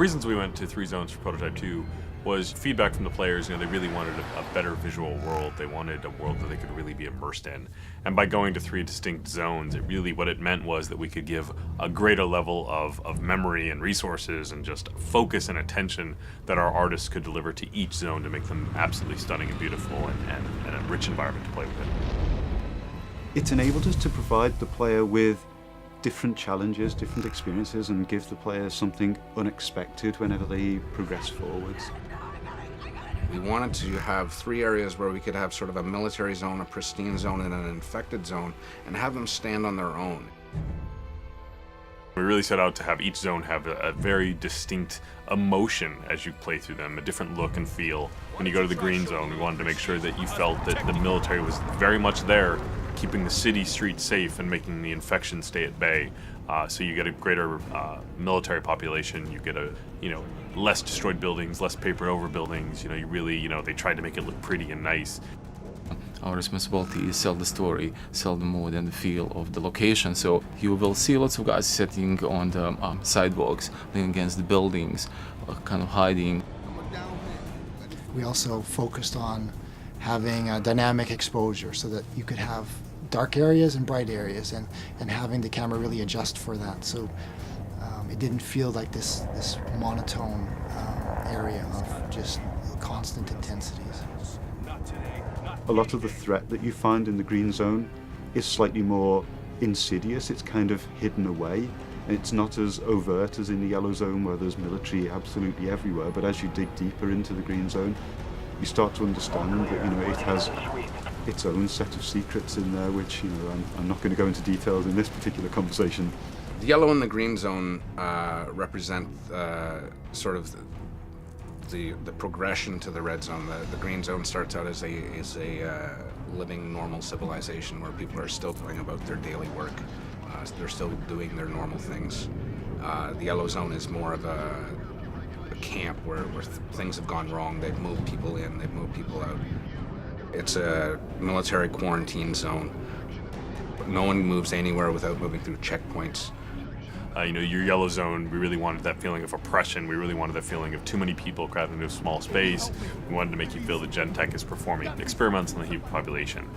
reasons we went to 3 zones for Prototype 2 was feedback from the players. They really wanted a better visual world. They wanted a world that they could really be immersed in. And by going to 3 distinct zones, what it meant was that we could give a greater level of memory and resources and just focus and attention that our artists could deliver to each zone to make them absolutely stunning and beautiful and a rich environment to play with. It's enabled us to provide the player with different challenges, different experiences, and give the player something unexpected whenever they progress forwards. We wanted to have 3 areas where we could have sort of a military zone, a pristine zone, and an infected zone, and have them stand on their own. We really set out to have each zone have a very distinct emotion as you play through them, a different look and feel. When you go to the green zone, we wanted to make sure that you felt that the military was very much there, keeping the city streets safe and making the infection stay at bay. So you get a greater military population, you get less destroyed buildings, less papered over buildings. They tried to make it look pretty and nice. Our responsibility is sell the story, sell the mood and the feel of the location. So you will see lots of guys sitting on the sidewalks, leaning against the buildings, kind of hiding. We also focused on having a dynamic exposure so that you could have dark areas and bright areas, and having the camera really adjust for that. So it didn't feel like this monotone area of just constant intensities. A lot of the threat that you find in the green zone is slightly more insidious. It's kind of hidden away. It's not as overt as in the yellow zone where there's military absolutely everywhere, but as you dig deeper into the green zone, you start to understand that it has its own set of secrets in there, which I'm not going to go into details in this particular conversation. The yellow and the green zone represent sort of the progression to the red zone. The green zone starts out as a living normal civilization where people are still going about their daily work. They're still doing their normal things. The yellow zone is more of a camp where things have gone wrong. They've moved people in, they've moved people out. It's a military quarantine zone. No one moves anywhere without moving through checkpoints. Your yellow zone, we really wanted that feeling of oppression. We really wanted that feeling of too many people crowded into a small space. We wanted to make you feel that Gentek is performing experiments on the human population.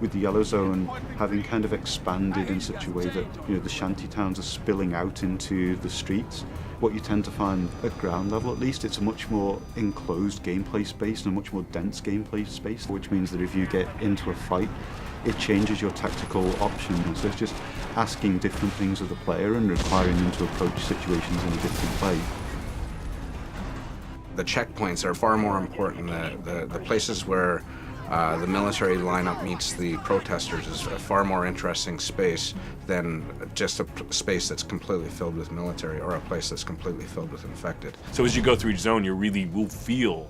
With the yellow zone having kind of expanded in such a way that the shanty towns are spilling out into the streets, what you tend to find at ground level at least, it's a much more enclosed gameplay space and a much more dense gameplay space, which means that if you get into a fight, it changes your tactical options. So it's just asking different things of the player and requiring them to approach situations in a different way. The checkpoints are far more important. The places where the military lineup meets the protesters is a far more interesting space than just a space that's completely filled with military or a place that's completely filled with infected. So as you go through each zone, you really will feel,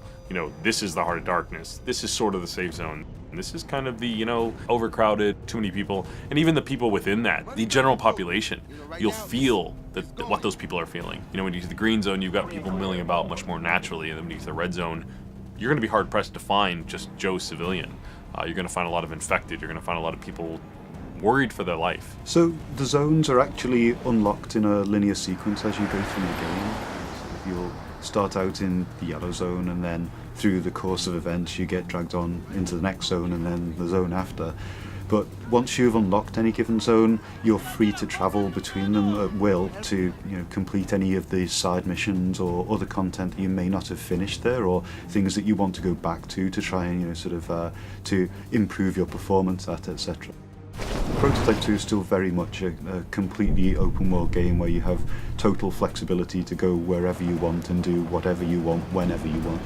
this is the heart of darkness. This is sort of the safe zone. And this is kind of the, overcrowded, too many people. And even the people within that, the general population, you'll feel that what those people are feeling. When you get to the green zone, you've got people milling about much more naturally. And then when you get to the red zone, you're going to be hard-pressed to find just Joe civilian. You're going to find a lot of infected. You're going to find a lot of people worried for their life. So the zones are actually unlocked in a linear sequence as you go through the game. So you'll start out in the yellow zone, and then through the course of events you get dragged on into the next zone and then the zone after. But once you've unlocked any given zone, you're free to travel between them at will to complete any of the side missions or other content that you may not have finished there, or things that you want to go back to try and to improve your performance at, etc. Prototype 2 is still very much a completely open world game where you have total flexibility to go wherever you want and do whatever you want whenever you want.